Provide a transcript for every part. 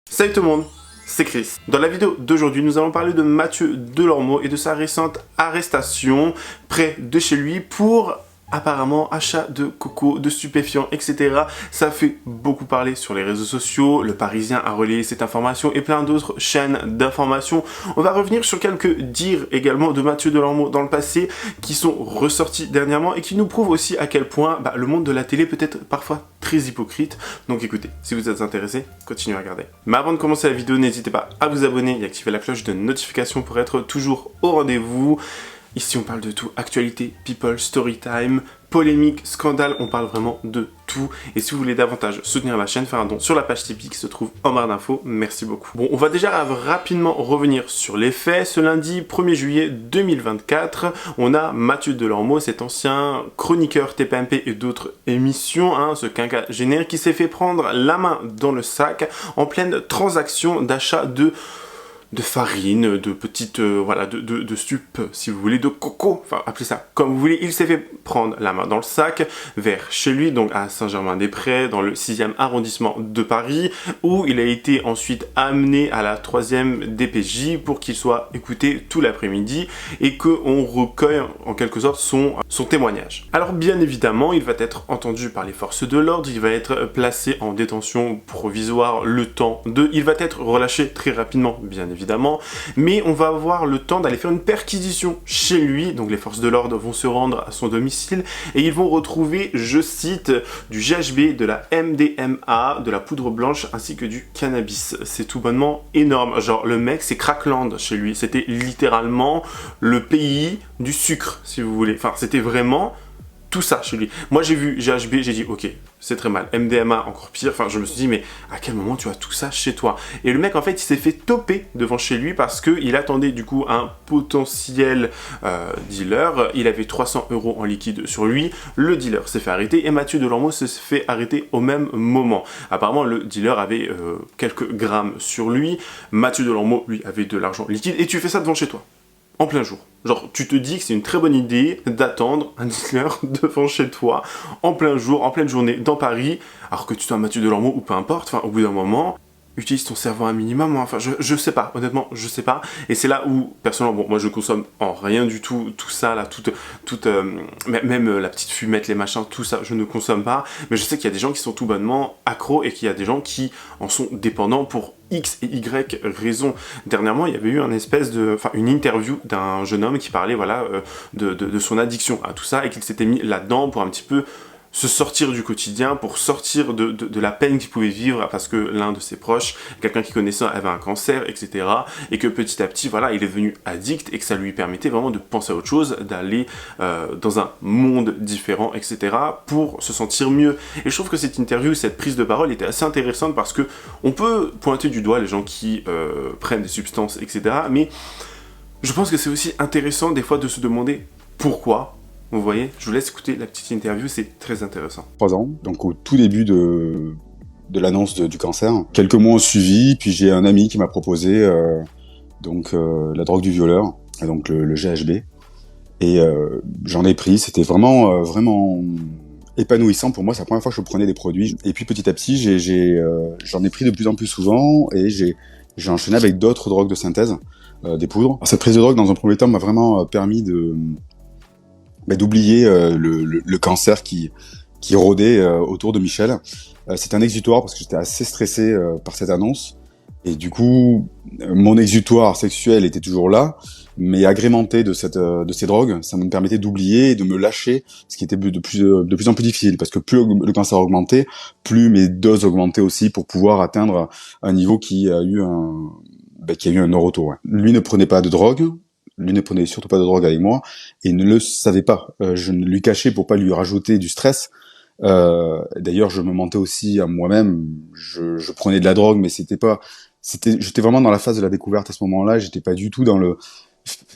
Salut tout le monde, c'est Chris. Dans la vidéo d'aujourd'hui, nous allons parler de Mathieu Delormeau et de sa récente arrestation près de chez lui pour apparemment achat de coco, de stupéfiants, etc. Ça fait beaucoup parler sur les réseaux sociaux. Le Parisien a relayé cette information et plein d'autres chaînes d'informations. On va revenir sur quelques dires également de Mathieu Delormeau dans le passé qui sont ressortis dernièrement et qui nous prouvent aussi à quel point le monde de la télé peut être parfois très hypocrite. Donc écoutez, si vous êtes intéressé, continuez à regarder. Mais avant de commencer la vidéo, n'hésitez pas à vous abonner et activer la cloche de notification pour être toujours au rendez-vous. Ici, on parle de tout, actualité, people, story time, polémique, scandale, on parle vraiment de tout. Et si vous voulez davantage soutenir la chaîne, faire un don sur la page Tipeee qui se trouve en barre d'infos. Merci beaucoup. Bon, on va déjà rapidement revenir sur les faits. Ce lundi 1er juillet 2024, on a Mathieu Delormeau, cet ancien chroniqueur TPMP et d'autres émissions, ce quinquagénaire qui s'est fait prendre la main dans le sac en pleine transaction d'achat de farine, de petites, de stup, si vous voulez, de coco, enfin, appelez ça comme vous voulez. Il s'est fait prendre la main dans le sac vers chez lui, donc à Saint-Germain-des-Prés, dans le 6e arrondissement de Paris, où il a été ensuite amené à la 3e DPJ pour qu'il soit écouté tout l'après-midi et qu'on recueille en quelque sorte son témoignage. Alors bien évidemment, il va être entendu par les forces de l'ordre, il va être placé en détention provisoire le temps il va être relâché très rapidement, bien évidemment, mais on va avoir le temps d'aller faire une perquisition chez lui. Donc les forces de l'ordre vont se rendre à son domicile et ils vont retrouver, je cite, du GHB, de la MDMA, de la poudre blanche ainsi que du cannabis. C'est tout bonnement énorme. Genre le mec, c'est Crackland chez lui. C'était littéralement le pays du sucre, si vous voulez. Enfin, c'était vraiment tout ça chez lui. Moi j'ai vu GHB, j'ai dit ok, c'est très mal. MDMA encore pire. Enfin je me suis dit mais à quel moment tu as tout ça chez toi? Et le mec en fait il s'est fait toper devant chez lui parce qu'il attendait du coup un potentiel dealer. Il avait 300 € en liquide sur lui. Le dealer s'est fait arrêter et Mathieu Delormeau se fait arrêter au même moment. Apparemment le dealer avait quelques grammes sur lui. Mathieu Delormeau lui avait de l'argent liquide et tu fais ça devant chez toi. En plein jour. Genre, tu te dis que c'est une très bonne idée d'attendre un dealer devant chez toi, en plein jour, en pleine journée, dans Paris, alors que tu sois Mathieu Delormeau ou peu importe, enfin, au bout d'un moment, utilise ton cerveau un minimum, enfin, je sais pas, honnêtement, je sais pas, et c'est là où, personnellement, bon, moi je consomme en rien du tout, tout ça, là, même la petite fumette, les machins, tout ça, je ne consomme pas, mais je sais qu'il y a des gens qui sont tout bonnement accros, et qu'il y a des gens qui en sont dépendants pour X et Y raisons. Dernièrement, il y avait eu une interview d'un jeune homme qui parlait, de son addiction à tout ça, et qu'il s'était mis là-dedans pour un petit peu se sortir du quotidien, pour sortir de la peine qu'il pouvait vivre parce que l'un de ses proches, quelqu'un qu'il connaissait, avait un cancer, etc. Et que petit à petit, il est devenu addict et que ça lui permettait vraiment de penser à autre chose, d'aller dans un monde différent, etc. pour se sentir mieux. Et je trouve que cette interview, cette prise de parole était assez intéressante parce que on peut pointer du doigt les gens qui prennent des substances, etc. Mais je pense que c'est aussi intéressant des fois de se demander pourquoi. Vous voyez, je vous laisse écouter la petite interview, c'est très intéressant. 3 ans, donc au tout début de l'annonce du cancer. Quelques mois ont suivi, puis j'ai un ami qui m'a proposé la drogue du violeur, donc le GHB. Et j'en ai pris, c'était vraiment épanouissant pour moi, c'est la première fois que je prenais des produits. Et puis petit à petit, j'en ai pris de plus en plus souvent et j'ai enchaîné avec d'autres drogues de synthèse, des poudres. Alors, cette prise de drogue, dans un premier temps, m'a vraiment permis d'oublier le cancer qui rôdait autour de Michel. C'était un exutoire parce que j'étais assez stressé par cette annonce. Et du coup, mon exutoire sexuel était toujours là, mais agrémenté de ces drogues, ça me permettait d'oublier et de me lâcher, ce qui était de plus en plus difficile, parce que plus le cancer augmentait, plus mes doses augmentaient aussi pour pouvoir atteindre un niveau qui a eu un non-retour. Ouais. Lui ne prenait pas de drogue. Lui ne prenait surtout pas de drogue avec moi et il ne le savait pas. Je ne lui cachais pour pas lui rajouter du stress. D'ailleurs, je me mentais aussi à moi-même. Je prenais de la drogue, mais j'étais vraiment dans la phase de la découverte à ce moment-là. J'étais pas du tout dans le.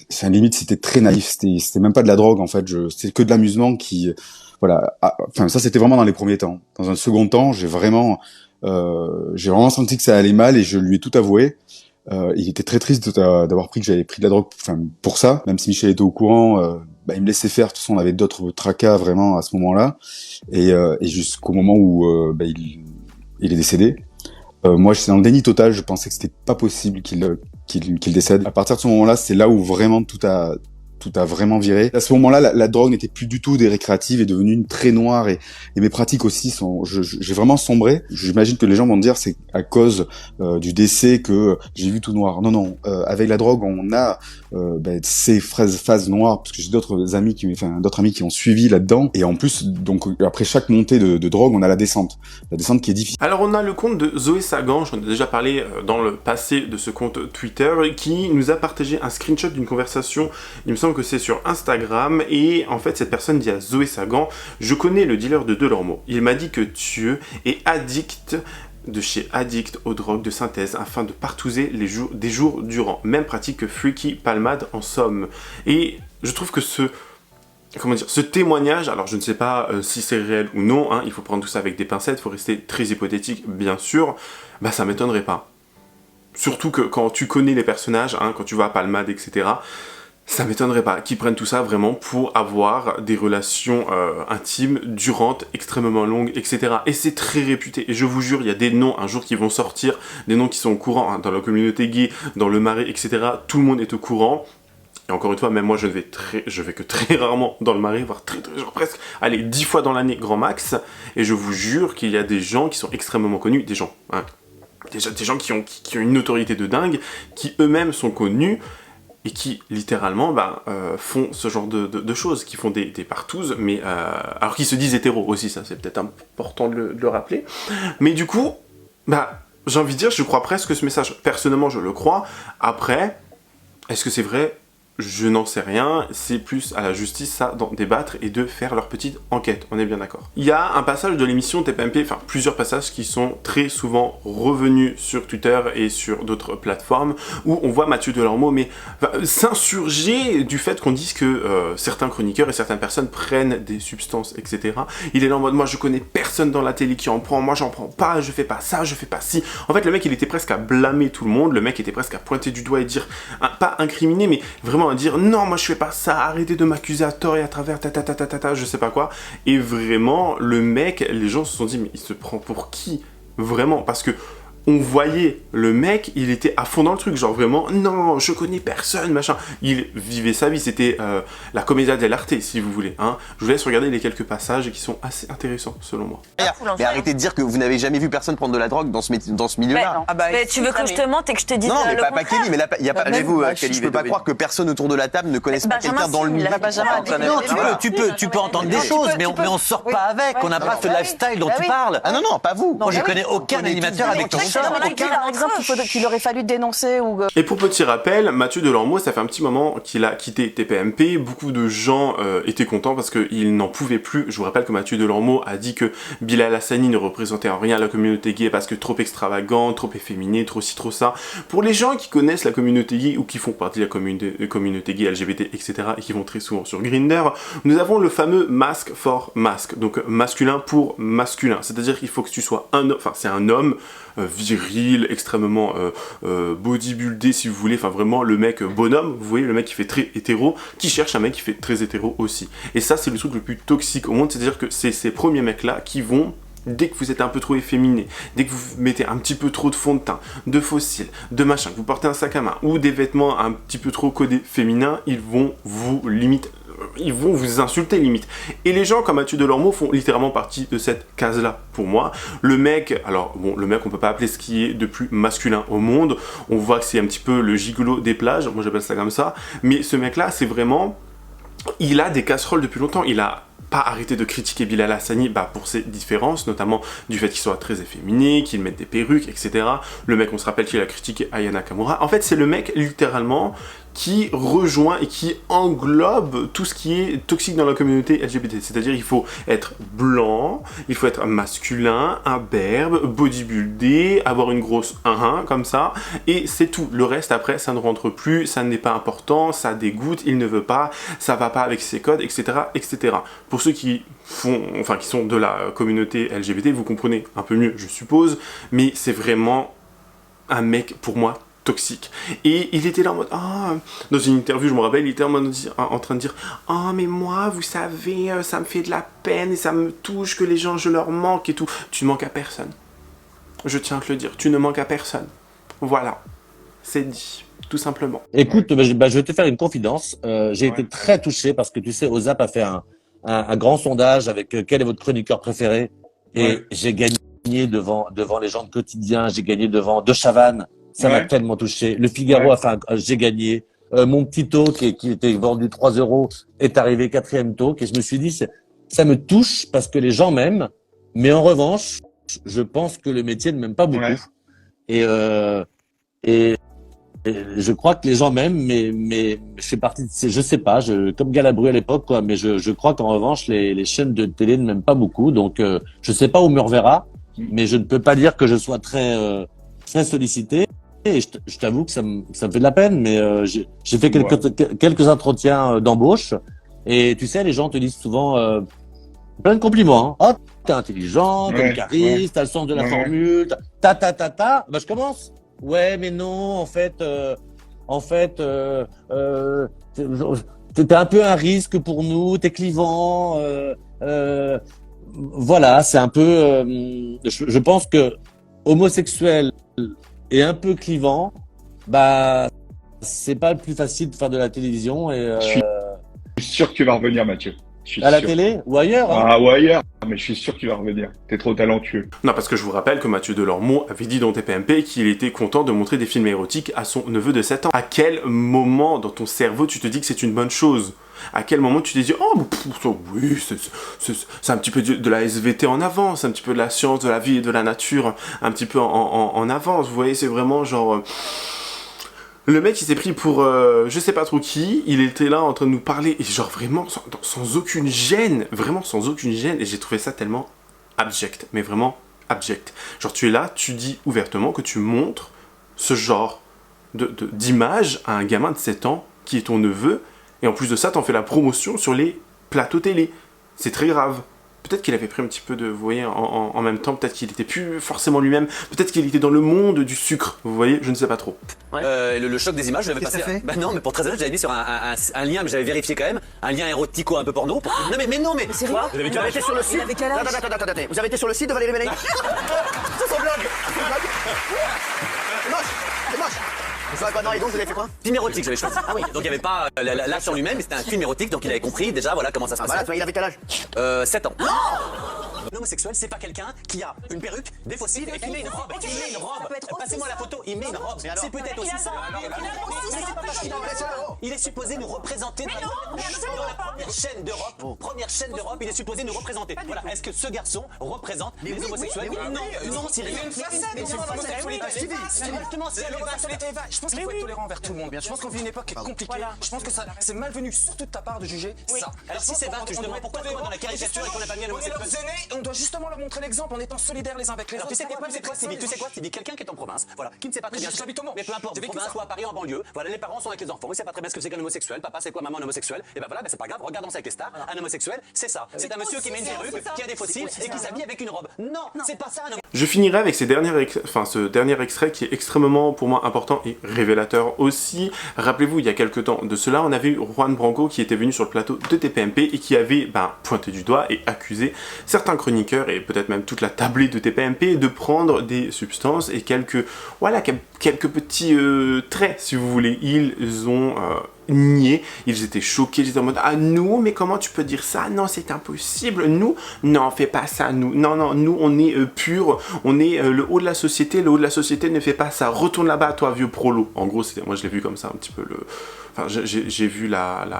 C'est limite, c'était très naïf. C'était même pas de la drogue en fait. C'était que de l'amusement qui, voilà. Enfin, ça c'était vraiment dans les premiers temps. Dans un second temps, j'ai vraiment senti que ça allait mal et je lui ai tout avoué. Il était très triste d'avoir pris que j'avais pris de la drogue, pour ça, même si Michel était au courant, il me laissait faire. De toute façon, on avait d'autres tracas vraiment à ce moment-là, et jusqu'au moment où il est décédé. Moi, j'étais dans le déni total. Je pensais que c'était pas possible qu'il décède. À partir de ce moment-là, c'est là où vraiment tout a vraiment viré. À ce moment-là, la drogue n'était plus du tout des récréatives, est devenue une très noire et mes pratiques aussi j'ai vraiment sombré. J'imagine que les gens vont me dire c'est à cause du décès que j'ai vu tout noir. Non, non. Avec la drogue, on a ces phases noires parce que j'ai d'autres amis qui ont suivi là-dedans. Et en plus, donc après chaque montée de drogue, on a la descente qui est difficile. Alors on a le compte de Zoé Sagan, j'en ai déjà parlé dans le passé de ce compte Twitter, qui nous a partagé un screenshot d'une conversation, il me semble que c'est sur Instagram, et en fait cette personne dit à Zoé Sagan: je connais le dealer de Delormeau, il m'a dit que Thieu est addict de chez Addict aux drogues de synthèse afin de partouzer des jours durant, même pratique que Freaky Palmade en somme. Et je trouve que ce témoignage, alors je ne sais pas si c'est réel ou non, hein, il faut prendre tout ça avec des pincettes, il faut rester très hypothétique bien sûr, bah ça m'étonnerait pas. Surtout que quand tu connais les personnages, hein, quand tu vas à Palmade, etc., ça m'étonnerait pas qu'ils prennent tout ça vraiment pour avoir des relations intimes, durantes, extrêmement longues, etc. Et c'est très réputé. Et je vous jure, il y a des noms un jour qui vont sortir, des noms qui sont au courant, hein, dans la communauté gay, dans le Marais, etc. Tout le monde est au courant. Et encore une fois, même moi, je vais que très rarement dans le Marais, voire genre presque, allez, 10 fois dans l'année, grand max. Et je vous jure qu'il y a des gens qui sont extrêmement connus, des gens, hein, des gens qui ont une notoriété de dingue, qui eux-mêmes sont connus, et qui, littéralement, font ce genre de choses, qui font des partouzes, mais alors qu'ils se disent hétéros aussi, ça, c'est peut-être important de le rappeler. Mais du coup, j'ai envie de dire, je crois presque ce message. Personnellement, je le crois. Après, est-ce que c'est vrai ? Je n'en sais rien, c'est plus à la justice ça d'en débattre et de faire leur petite enquête, on est bien d'accord. Il y a un passage de l'émission TPMP, enfin plusieurs passages qui sont très souvent revenus sur Twitter et sur d'autres plateformes où on voit Mathieu Delormeau s'insurger du fait qu'on dise que certains chroniqueurs et certaines personnes prennent des substances, etc. Il est là en mode moi je connais personne dans la télé qui en prend, moi j'en prends pas, je fais pas ça, je fais pas ci. En fait le mec il était presque à blâmer tout le monde, le mec était presque à pointer du doigt et dire, pas incriminer mais vraiment à dire non moi je fais pas ça, arrêtez de m'accuser à tort et à travers je sais pas quoi. Et vraiment le mec, les gens se sont dit mais il se prend pour qui vraiment, parce que on voyait le mec, il était à fond dans le truc, genre vraiment, non, je connais personne, machin. Il vivait sa vie, c'était la commedia dell'arte, si vous voulez. Hein. Je vous laisse regarder les quelques passages qui sont assez intéressants, selon moi. Mais arrêtez de dire que vous n'avez jamais vu personne prendre de la drogue dans ce milieu-là. Mais tu veux que je te mente et que je te dise non, mais le pas Kelly, mais là, il y a pas. Kelly, Je peux pas croire que personne autour de la table ne connaisse pas quelqu'un dans le milieu. Non, tu peux entendre des choses, mais on sort pas avec. On n'a pas ce lifestyle dont tu parles. Ah non, pas vous. Moi, je connais aucun animateur avec ton ça. Par exemple, qu'il aurait fallu dénoncer ou... Et pour petit rappel, Mathieu Delormeau, ça fait un petit moment qu'il a quitté TPMP, beaucoup de gens étaient contents parce qu'il n'en pouvait plus. Je vous rappelle que Mathieu Delormeau a dit que Bilal Hassani ne représentait en rien la communauté gay parce que trop extravagant, trop efféminé, trop ci, trop ça. Pour les gens qui connaissent la communauté gay ou qui font partie de la communauté gay, LGBT, etc. et qui vont très souvent sur Grindr, nous avons le fameux masque for masque, donc masculin pour masculin. C'est-à-dire qu'il faut que tu sois c'est un homme viril, extrêmement bodybuildé si vous voulez, enfin vraiment le mec bonhomme, vous voyez le mec qui fait très hétéro, qui cherche un mec qui fait très hétéro aussi. Et ça c'est le truc le plus toxique au monde, c'est-à-dire que c'est ces premiers mecs là qui vont, dès que vous êtes un peu trop efféminé, dès que vous mettez un petit peu trop de fond de teint, de fossiles, de machin, que vous portez un sac à main ou des vêtements un petit peu trop codés féminins, ils vont vous insulter limite. Et les gens comme Mathieu Delormeau font littéralement partie de cette case-là pour moi. Le mec, le mec on peut pas appeler ce qui est de plus masculin au monde, on voit que c'est un petit peu le gigolo des plages, moi j'appelle ça comme ça, mais ce mec-là c'est vraiment, il a des casseroles depuis longtemps, il a pas arrêté de critiquer Bilal Hassani pour ses différences, notamment du fait qu'il soit très efféminé, qu'il mette des perruques, etc. Le mec, on se rappelle qu'il a critiqué Aya Nakamura. En fait, c'est le mec, littéralement, qui rejoint et qui englobe tout ce qui est toxique dans la communauté LGBT. C'est-à-dire il faut être blanc, il faut être masculin, imberbe, bodybuildé, avoir une grosse 1-1 comme ça, et c'est tout. Le reste après, ça ne rentre plus, ça n'est pas important, ça dégoûte, il ne veut pas, ça va pas avec ses codes, etc., etc. Pour ceux qui sont de la communauté LGBT, vous comprenez un peu mieux, je suppose, mais c'est vraiment un mec, pour moi, toxique. Et il était là en mode, dans une interview, je me rappelle, il était en train de dire, mais moi, vous savez, ça me fait de la peine et ça me touche que les gens, je leur manque et tout. Tu ne manques à personne. je tiens à te le dire, tu ne manques à personne. Voilà, c'est dit, tout simplement. Écoute, je vais te faire une confidence. J'ai été très touché parce que tu sais, OZAP a fait un grand sondage avec quel est votre chroniqueur préféré et j'ai gagné devant les gens de quotidien, j'ai gagné devant De Chavannes. Ça m'a tellement touché. Le Figaro a fait j'ai gagné. Mon petit talk qui était vendu 3 € est arrivé 4e talk et je me suis dit ça me touche parce que les gens m'aiment, mais en revanche, je pense que le métier ne m'aime pas beaucoup. Et je crois que les gens m'aiment, mais je fais partie de je sais pas, comme Galabru à l'époque, quoi. Mais je crois qu'en revanche, les chaînes de télé ne m'aiment pas beaucoup. Donc, je sais pas où me reverra, mais je ne peux pas dire que je sois très sollicité. Et je t'avoue que ça me fait de la peine, mais j'ai fait quelques entretiens d'embauche. Et tu sais, les gens te disent souvent plein de compliments. Hein. Oh, t'es intelligent, t'as le charisme, t'as le sens de la formule, ta. Bah, je commence. Ouais, mais non, en fait, t'es un peu un risque pour nous, t'es clivant. Voilà, c'est un peu. Je pense que homosexuel et un peu clivant, bah, c'est pas le plus facile de faire de la télévision. Et je suis sûr que tu vas revenir, Mathieu. À la télé ou ailleurs hein. Ah, ou ailleurs, mais je suis sûr que tu vas revenir. T'es trop talentueux. Non, parce que je vous rappelle que Mathieu Delormeau avait dit dans TPMP qu'il était content de montrer des films érotiques à son neveu de 7 ans. À quel moment dans ton cerveau tu te dis que c'est une bonne chose? À quel moment tu te dis oh oui, c'est un petit peu de la SVT en avance, un petit peu de la science, de la vie et de la nature, un petit peu en avance. Vous voyez, c'est vraiment genre... Le mec, il s'est pris pour je sais pas trop qui, il était là en train de nous parler, et genre vraiment sans aucune gêne, et j'ai trouvé ça tellement abject, mais vraiment abject. Genre tu es là, tu dis ouvertement que tu montres ce genre d'image à un gamin de 7 ans qui est ton neveu, et en plus de ça, t'en fais la promotion sur les plateaux télé. C'est très grave. Peut-être qu'il avait pris un petit peu de, vous voyez, en même temps, peut-être qu'il était plus forcément lui-même, peut-être qu'il était dans le monde du sucre, vous voyez, je ne sais pas trop. Le choc des images, je l'avais passé. Bah non, mais pour très honnête, j'avais mis sur un lien, mais j'avais vérifié quand même, un lien érotico un peu porno. Non mais c'est quoi? Vous avez été sur le site. Attendez. Vous avez été sur le site de Valérie Ménez? C'est son blog. C'est moche. Vous savez quoi? Non, et donc vous avez fait quoi? film érotique, j'avais choisi. Ah oui. Donc il n'y avait pas l'acte en lui-même, mais c'était un film érotique, donc il avait compris déjà, voilà comment ça se passait. Voilà, il avait quel âge? 7 ans. L'homosexuel, c'est pas quelqu'un qui a une perruque, des fossiles et qui met une robe. Passez-moi la photo, il met une robe. C'est peut-être aussi ça. Il est supposé nous représenter dans la première chaîne d'Europe. Première chaîne d'Europe, il est supposé nous représenter. Voilà. Est-ce que ce garçon représente les homosexuels? Non, Cyril. Je pense qu'il faut être tolérant envers tout le monde, bien. Je pense qu'on vit une époque compliquée. Je pense que c'est malvenu, surtout de ta part, de juger ça. Alors si c'est vaste, je demande pourquoi dans la caricature et qu'on n'a pas mis un homosexuel. On doit justement leur montrer l'exemple en étant solidaires les uns avec les autres. Tu sais quoi, Sylvie, quelqu'un qui est en province, voilà, qui ne sait pas très bien. J'habite au Mans. Mais peu importe, en province ou à Paris en banlieue, voilà, les parents sont avec les enfants, ils savent pas très bien ce que c'est qu'un homosexuel, papa c'est quoi, maman un homosexuel, et ben voilà, c'est pas grave, regardons ça avec les stars, un homosexuel, c'est ça. C'est un monsieur qui met une perruque, qui a des fossiles et qui s'habille avec une robe. Non, c'est pas ça un homosexuel. Je finirai avec ce dernier extrait qui est extrêmement pour moi important et révélateur aussi. Rappelez-vous, il y a quelques temps de cela, on avait eu Juan Branco qui était venu sur le plateau de TPMP et qui avait pointé du doigt et accusé certains chroniqueurs et peut-être même toute la tablée de TPMP de prendre des substances et quelques petits traits, si vous voulez. Ils ont nié, ils étaient choqués, ils étaient en mode ah nous, mais comment tu peux dire ça? Non, c'est impossible, nous, non, fais pas ça, nous, non, nous on est pur, on est le haut de la société ne fait pas ça, retourne là-bas toi vieux prolo. En gros, moi je l'ai vu comme ça un petit peu Enfin, j'ai vu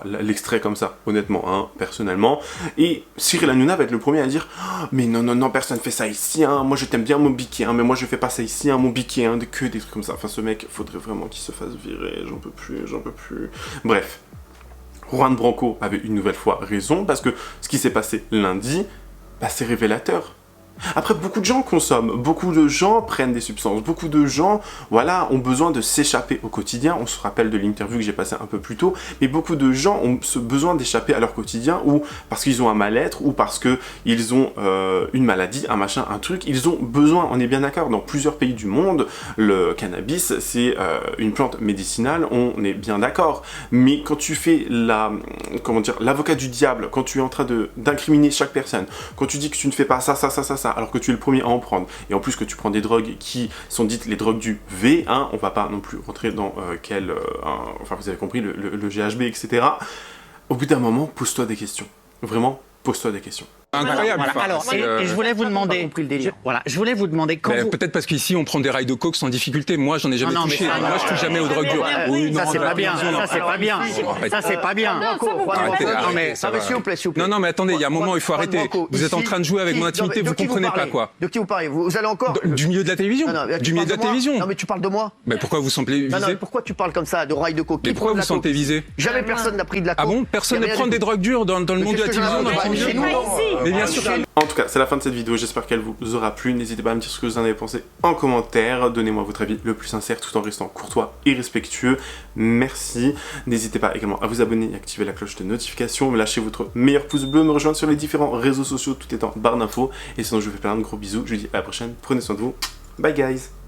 l'extrait comme ça, honnêtement, hein, personnellement. Et Cyril Hanouna va être le premier à dire oh, mais non, personne fait ça ici, hein. Moi je t'aime bien mon biquet, hein, mais moi je fais pas ça ici, hein, mon biquet, hein, que des trucs comme ça. Enfin, ce mec, faudrait vraiment qu'il se fasse virer, j'en peux plus. Bref. Juan Branco avait une nouvelle fois raison, parce que ce qui s'est passé lundi, c'est révélateur. Après, beaucoup de gens consomment, beaucoup de gens prennent des substances, beaucoup de gens, voilà, ont besoin de s'échapper au quotidien. On se rappelle de l'interview que j'ai passée un peu plus tôt, mais beaucoup de gens ont ce besoin d'échapper à leur quotidien, ou parce qu'ils ont un mal-être, ou parce qu'ils ont une maladie, un machin, un truc. Ils ont besoin, on est bien d'accord, dans plusieurs pays du monde, le cannabis, c'est une plante médicinale, on est bien d'accord. Mais quand tu fais l'avocat du diable, quand tu es en train d'incriminer chaque personne, quand tu dis que tu ne fais pas ça, ça alors que tu es le premier à en prendre, et en plus que tu prends des drogues qui sont dites les drogues du V, hein, on va pas non plus rentrer dans enfin vous avez compris, le GHB, etc. Au bout d'un moment, pose-toi des questions. Vraiment, pose-toi des questions. Incroyable. Voilà. Alors, et je voulais vous demander, je voulais vous demander quand vous... Peut-être parce qu'ici on prend des rails de coke sans difficulté. Moi, j'en ai jamais touché. Moi, je touche jamais aux drogues dures. Ça c'est pas bien. Ça c'est pas bien. Ça c'est pas bien. Non mais s'il vous plaît, s'il vous plaît. Non mais attendez, il y a un moment il faut arrêter. Vous êtes en train de jouer avec mon intimité, vous comprenez pas quoi. De qui vous parlez? Vous allez encore du milieu de la télévision. Du milieu de la télévision. Non mais tu parles de moi. Mais pourquoi vous semblez visé? Non, pourquoi tu parles comme ça de rails de coke? Mais pourquoi vous sentez visé? Jamais personne n'a pris de la coke. Ah bon? Personne ne prend des drogues dures dans le monde de la télévision, dans le milieu? Mais bien sûr. En tout cas, c'est la fin de cette vidéo, j'espère qu'elle vous aura plu. N'hésitez pas à me dire ce que vous en avez pensé en commentaire. Donnez-moi votre avis le plus sincère tout en restant courtois et respectueux. Merci. N'hésitez pas également à vous abonner et activer la cloche de notification. Me lâcher votre meilleur pouce bleu, me rejoindre sur les différents réseaux sociaux, tout est en barre d'infos. Et sinon, je vous fais plein de gros bisous. Je vous dis à la prochaine. Prenez soin de vous. Bye guys.